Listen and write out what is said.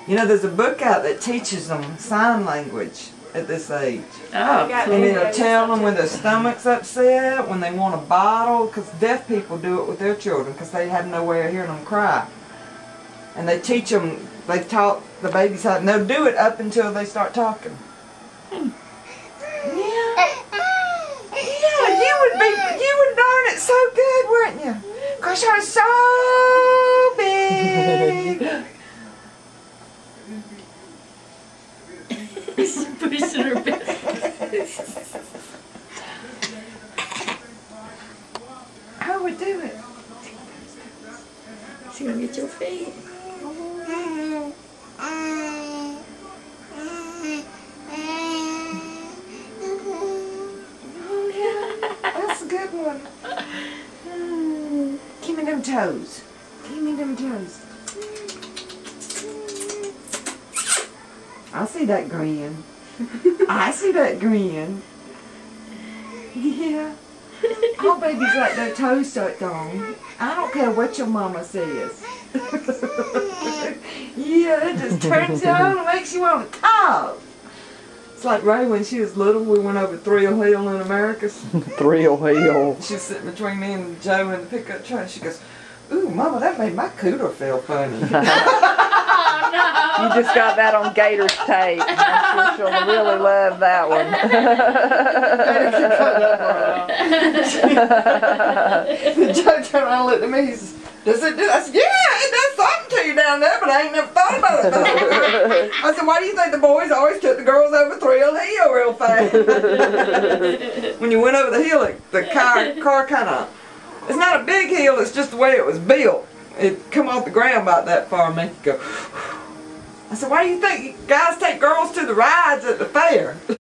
You know, there's a book out that teaches them sign language at this age. Oh, cool. And it'll tell them when their stomach's upset, when they want a bottle, because deaf people do it with their children because they have no way of hearing them cry. And they teach them, they taught the babies how, and they'll do it up until they start talking. Yeah. Yeah, you would learn it so good, wouldn't you? Because you're so big. Pushing her back. How would do it? She's gonna get your feet. That's a good one. Give me them toes. Give me them toes. I see that grin. I see that grin. Yeah. All babies like their toes sucked on. I don't care what your mama says. Yeah, it just turns you on and makes you want to talk. It's like Ray when she was little. We went over Thrill Hill in Americus. Thrill Hill. She was sitting between me and Joe in the pickup truck. And she goes, "Ooh, Mama, that made my cooter feel funny." You just got that on Gator's tape. I'm sure she'll really love that one. Joe turned around and looked at me. He says, "Does it do?" I said, "Yeah, it does something to you down there, but I ain't never thought about it before." I said, "Why do you think the boys always took the girls over Thrill Hill real fast?" When you went over the hill, the car kind of, it's not a big hill, it's just the way it was built. It come off the ground about that far and make you go. I said, "Why do you think guys take girls to the rides at the fair?"